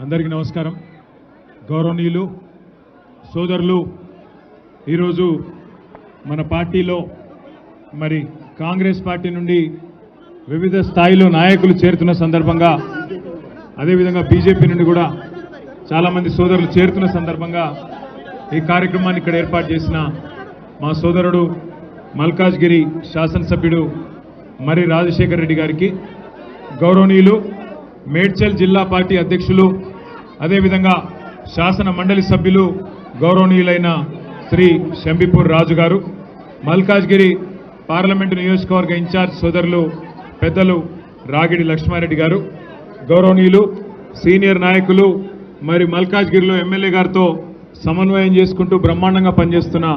అందరికీ నమస్కారం. గౌరవనీయులు సోదరులు, ఈరోజు మన పార్టీలో మరి కాంగ్రెస్ పార్టీ నుండి వివిధ స్థాయిలో నాయకులు చేరుతున్న సందర్భంగా, అదేవిధంగా బీజేపీ నుండి కూడా చాలామంది సోదరులు చేరుతున్న సందర్భంగా ఈ కార్యక్రమాన్ని ఇక్కడ ఏర్పాటు చేసిన మా సోదరుడు మల్కాజ్గిరి శాసనసభ్యుడు మరి రాజశేఖర్ రెడ్డి గారికి, గౌరవనీయులు మేడ్చల్ జిల్లా పార్టీ అధ్యక్షులు, అదేవిధంగా శాసన మండలి సభ్యులు గౌరవనీయులైన శ్రీ శంబిపూర్ రాజు గారు, మల్కాజ్గిరి పార్లమెంటు నియోజకవర్గ ఇన్ఛార్జ్ సోదరులు పెద్దలు రాగిడి లక్ష్మారెడ్డి గారు, గౌరవనీయులు సీనియర్ నాయకులు, మరి మల్కాజ్గిరిలో ఎమ్మెల్యే గారితో సమన్వయం చేసుకుంటూ బ్రహ్మాండంగా పనిచేస్తున్న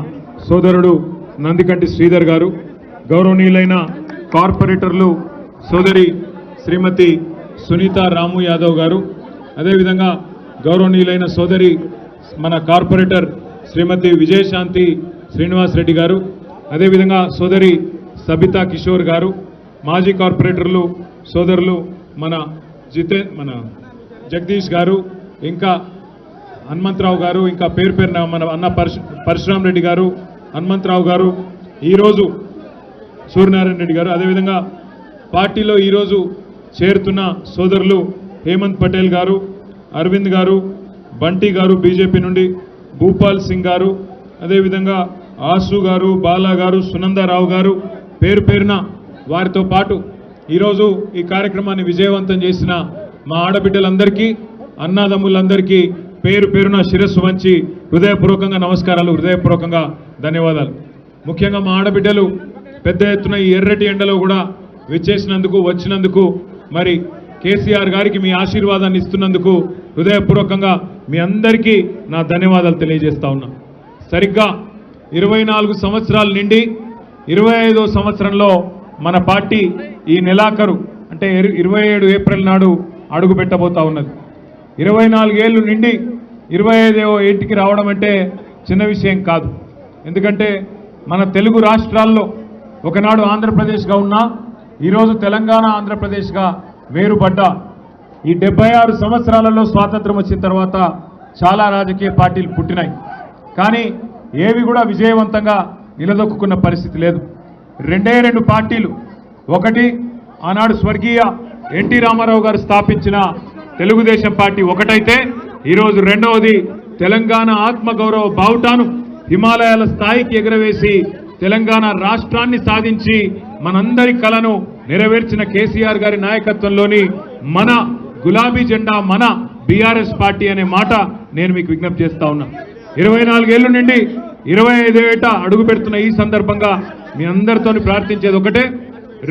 సోదరుడు నందికంటి శ్రీధర్ గారు, గౌరవనీయులైన కార్పొరేటర్లు సోదరి శ్రీమతి సునీత రాము యాదవ్ గారు, అదేవిధంగా గౌరవనీయులైన సోదరి మన కార్పొరేటర్ శ్రీమతి విజయశాంతి శ్రీనివాస్ రెడ్డి గారు, అదేవిధంగా సోదరి సబితా కిషోర్ గారు, మాజీ కార్పొరేటర్లు సోదరులు మన జగదీష్ గారు, ఇంకా హనుమంతరావు గారు, ఇంకా పేరు పేరున మన అన్న పరశురామ్ రెడ్డి గారు, హనుమంతరావు గారు, ఈరోజు సూర్యనారాయణ రెడ్డి గారు, అదేవిధంగా పార్టీలో ఈరోజు చేరుతున్న సోదరులు హేమంత్ పటేల్ గారు, అరవింద్ గారు, బంటి గారు బీజేపీ నుండి, భూపాల్ సింగ్ గారు, అదేవిధంగా ఆసు గారు, బాలా గారు, సునందారావు గారు, పేరు పేరున వారితో పాటు ఈరోజు ఈ కార్యక్రమాన్ని విజయవంతం చేసిన మా ఆడబిడ్డలందరికీ, అన్నాదమ్ములందరికీ పేరు పేరున శిరస్సు వంచి హృదయపూర్వకంగా నమస్కారాలు, హృదయపూర్వకంగా ధన్యవాదాలు. ముఖ్యంగా మా ఆడబిడ్డలు పెద్ద ఎత్తున ఈ ఎర్రటి ఎండలో కూడా వచ్చినందుకు మరి కేసీఆర్ గారికి మీ ఆశీర్వాదాన్ని ఇస్తున్నందుకు హృదయపూర్వకంగా మీ అందరికీ నా ధన్యవాదాలు తెలియజేస్తా ఉన్నా. సరిగ్గా 24 సంవత్సరాల నిండి 25వ సంవత్సరంలో మన పార్టీ ఈ నెలాఖరు అంటే 27 ఏప్రిల్ నాడు అడుగు పెట్టబోతా ఉన్నది. 24 ఏళ్ళు నిండి 25వ ఏటికి రావడం అంటే చిన్న విషయం కాదు. ఎందుకంటే మన తెలుగు రాష్ట్రాల్లో ఒకనాడు ఆంధ్రప్రదేశ్గా ఉన్నా ఈరోజు తెలంగాణ ఆంధ్రప్రదేశ్గా వేరుపడ్డ ఈ 76 సంవత్సరాలలో స్వాతంత్రం వచ్చిన తర్వాత చాలా రాజకీయ పార్టీలు పుట్టినాయి. కానీ ఏవి కూడా విజయవంతంగా నిలదొక్కున్న పరిస్థితి లేదు. రెండు పార్టీలు, ఒకటి ఆనాడు స్వర్గీయ ఎన్టీ రామారావు గారు స్థాపించిన తెలుగుదేశం పార్టీ ఒకటైతే, ఈరోజు రెండవది తెలంగాణ ఆత్మగౌరవ బావుటాను హిమాలయాల స్థాయికి ఎగరవేసి తెలంగాణ రాష్ట్రాన్ని సాధించి మనందరి కలను నెరవేర్చిన కేసీఆర్ గారి నాయకత్వంలోని మన గులాబీ జెండా మన బీఆర్ఎస్ పార్టీ అనే మాట నేను మీకు విజ్ఞప్తి చేస్తా ఉన్నా. 24 ఏళ్ళ నుండి 25 ఏట అడుగు పెడుతున్న ఈ సందర్భంగా మీ అందరితో ప్రార్థించేది ఒకటే,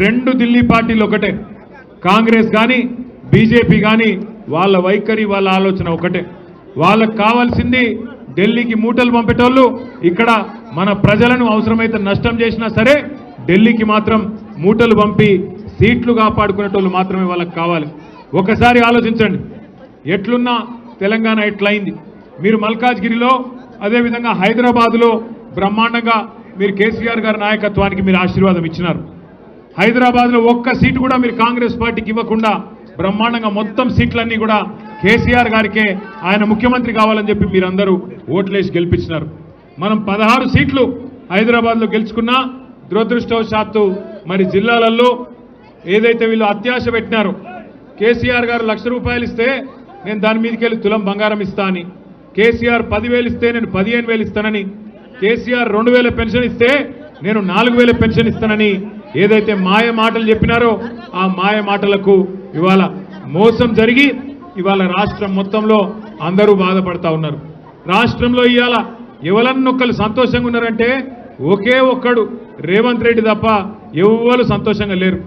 రెండు ఢిల్లీ పార్టీలు ఒకటే, కాంగ్రెస్ కానీ బీజేపీ కానీ వాళ్ళ వైఖరి వాళ్ళ ఆలోచన ఒకటే. వాళ్ళకు కావాల్సింది ఢిల్లీకి మూటలు పంపేటోళ్ళు ఇక్కడ మన ప్రజలను అవసరమైతే నష్టం చేసినా సరే ఢిల్లీకి మాత్రం మూటలు పంపి సీట్లు కాపాడుకునేటోళ్ళు మాత్రమే వాళ్ళకి కావాలి. ఒకసారి ఆలోచించండి, ఎట్లున్నా తెలంగాణ ఎట్లయింది. మీరు మల్కాజ్గిరిలో అదేవిధంగా హైదరాబాదులో బ్రహ్మాండంగా మీరు కేసీఆర్ గారి నాయకత్వానికి మీరు ఆశీర్వాదం ఇచ్చినారు. హైదరాబాద్లో ఒక్క సీటు కూడా మీరు కాంగ్రెస్ పార్టీకి ఇవ్వకుండా బ్రహ్మాండంగా మొత్తం సీట్లన్నీ కూడా కేసీఆర్ గారికే ఆయన ముఖ్యమంత్రి కావాలని చెప్పి మీరందరూ ఓట్లేసి గెలిపించినారు. మనం 16 సీట్లు హైదరాబాద్లో గెలుచుకున్నా దురదృష్టవశాత్తు మరి జిల్లాలలో ఏదైతే వీళ్ళు అత్యాశ పెట్టినారో, కేసీఆర్ గారు ₹1,00,000 ఇస్తే నేను దాని మీదకి వెళ్ళి తులం బంగారం ఇస్తా అని, కేసీఆర్ 10,000 ఇస్తే నేను 15,000 ఇస్తానని, కేసీఆర్ 2,000 పెన్షన్ ఇస్తే నేను 4,000 పెన్షన్ ఇస్తానని ఏదైతే మాయ మాటలు చెప్పినారో ఆ మాయ మాటలకు ఇవాళ మోసం జరిగి ఇవాళ రాష్ట్రం మొత్తంలో అందరూ బాధపడతా ఉన్నారు. రాష్ట్రంలో ఇవాళ ఎవరన్నొక్కరు సంతోషంగా ఉన్నారంటే ఒకే ఒక్కడు రేవంత్ రెడ్డి తప్ప ఎవరు సంతోషంగా లేరు.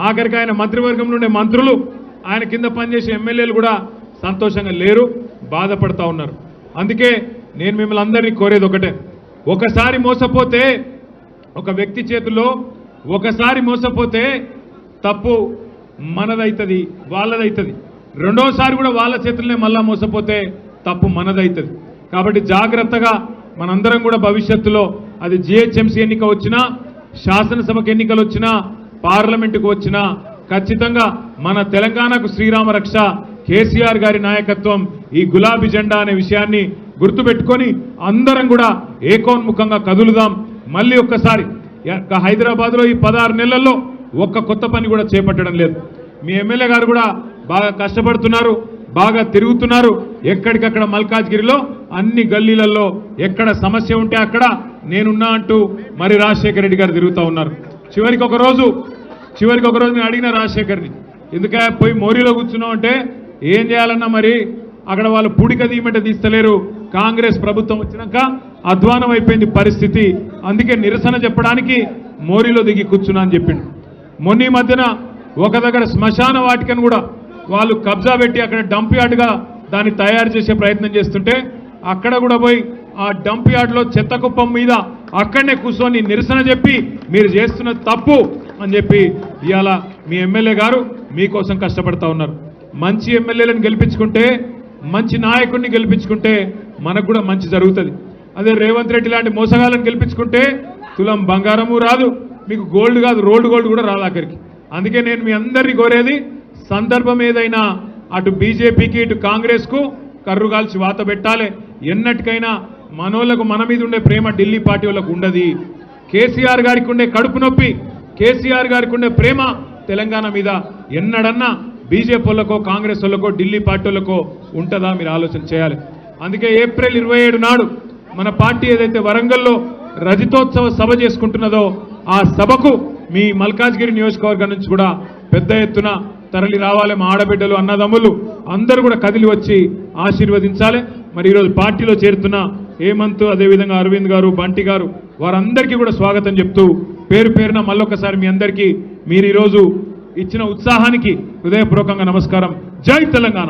ఆఖరికి ఆయన మంత్రివర్గం నుండే మంత్రులు, ఆయన కింద పనిచేసే ఎమ్మెల్యేలు కూడా సంతోషంగా లేరు, బాధపడతా ఉన్నారు. అందుకే నేను మిమ్మల్ని అందరినీ కోరేది ఒకటే, ఒకసారి మోసపోతే ఒక వ్యక్తి చేతుల్లో ఒకసారి మోసపోతే తప్పు మనదైతుంది, వాళ్ళదైతుంది. రెండోసారి కూడా వాళ్ళ చేతుల్నే మళ్ళా మోసపోతే తప్పు మనదైతుంది. కాబట్టి జాగ్రత్తగా మనందరం కూడా భవిష్యత్తులో అది జిహెచ్ఎంసీ ఎన్నిక వచ్చినా, శాసనసభకు ఎన్నికలు వచ్చినా, పార్లమెంటుకు వచ్చినా ఖచ్చితంగా మన తెలంగాణకు శ్రీరామ రక్ష కేసీఆర్ గారి నాయకత్వం, ఈ గులాబీ జెండా అనే విషయాన్ని గుర్తుపెట్టుకొని అందరం కూడా ఏకోన్ముఖంగా కదులుదాం. మళ్ళీ ఒక్కసారి హైదరాబాద్లో ఈ 16 నెలల్లో ఒక్క కొత్త పని కూడా చేపట్టడం లేదు. మీ ఎమ్మెల్యే గారు కూడా బాగా కష్టపడుతున్నారు, బాగా తిరుగుతున్నారు. ఎక్కడికక్కడ మల్కాజ్గిరిలో అన్ని గల్లీలలో ఎక్కడ సమస్య ఉంటే అక్కడ నేనున్నా అంటూ మరి రాజశేఖర రెడ్డి గారు తిరుగుతూ ఉన్నారు. చివరికి ఒక రోజు నేను అడిగిన రాజశేఖర్ని, ఎందుకే పోయి మోరీలో కూర్చున్నావు అంటే, ఏం చేయాలన్నా మరి అక్కడ వాళ్ళు పూడిక తీయమంటే తీస్తలేరు, కాంగ్రెస్ ప్రభుత్వం వచ్చినాక అధ్వానం అయిపోయింది పరిస్థితి, అందుకే నిరసన చెప్పడానికి మోరీలో దిగి కూర్చున్నా అని చెప్పిండు. మొన్న మధ్యన ఒక దగ్గర శ్మశాన వాటికను కూడా వాళ్ళు కబ్జా పెట్టి అక్కడ డంప్ యార్డ్గా దాన్ని తయారు చేసే ప్రయత్నం చేస్తుంటే అక్కడ కూడా పోయి ఆ డంప్ యార్డ్లో చెత్త కుప్పం మీద అక్కడనే కూర్చొని నిరసన చెప్పి మీరు చేస్తున్న తప్పు అని చెప్పి ఇవాళ మీ ఎమ్మెల్యే గారు మీకోసం కష్టపడతా ఉన్నారు. మంచి ఎమ్మెల్యేలను గెలిపించుకుంటే, మంచి నాయకుడిని గెలిపించుకుంటే మనకు కూడా మంచి జరుగుతుంది. అదే రేవంత్ రెడ్డి లాంటి మోసగాళ్ళని గెలిపించుకుంటే తులం బంగారము రాదు, మీకు గోల్డ్ కాదు రోల్డ్ గోల్డ్ కూడా రాదు ఆఖరికి. అందుకే నేను మీ అందరినీ కోరేది, సందర్భం ఏదైనా అటు బీజేపీకి ఇటు కాంగ్రెస్కు కర్రు కాల్చి వాత పెట్టాలి. ఎన్నటికైనా మనోళ్లకు మన మీద ఉండే ప్రేమ ఢిల్లీ పార్టీ వాళ్ళకు ఉండదు. కేసీఆర్ గారికి ఉండే కడుపు నొప్పి, కేసీఆర్ గారికి ఉండే ప్రేమ తెలంగాణ మీద ఎన్నడన్నా బీజేపీ వాళ్ళకో కాంగ్రెస్ వాళ్ళకో ఢిల్లీ పార్టీ వాళ్ళకో ఉంటుందా? మీరు ఆలోచన చేయాలి. అందుకే ఏప్రిల్ 27 నాడు మన పార్టీ ఏదైతే వరంగల్లో రజతోత్సవ సభ చేసుకుంటున్నదో ఆ సభకు మీ మల్కాజ్గిరి నియోజకవర్గం నుంచి కూడా పెద్ద ఎత్తున తరలి రావాలి. మా ఆడబిడ్డలు అన్నదమ్ములు అందరూ కూడా కదిలి వచ్చి ఆశీర్వదించాలి. మరి ఈరోజు పార్టీలో చేరుతున్న హేమంత్, అదేవిధంగా అరవింద్ గారు, బంటి గారు, వారందరికీ కూడా స్వాగతం చెప్తూ పేరు పేరున మళ్ళొకసారి మీ అందరికీ మీరు ఈరోజు ఇచ్చిన ఉత్సాహానికి హృదయపూర్వకంగా నమస్కారం. జై తెలంగాణ.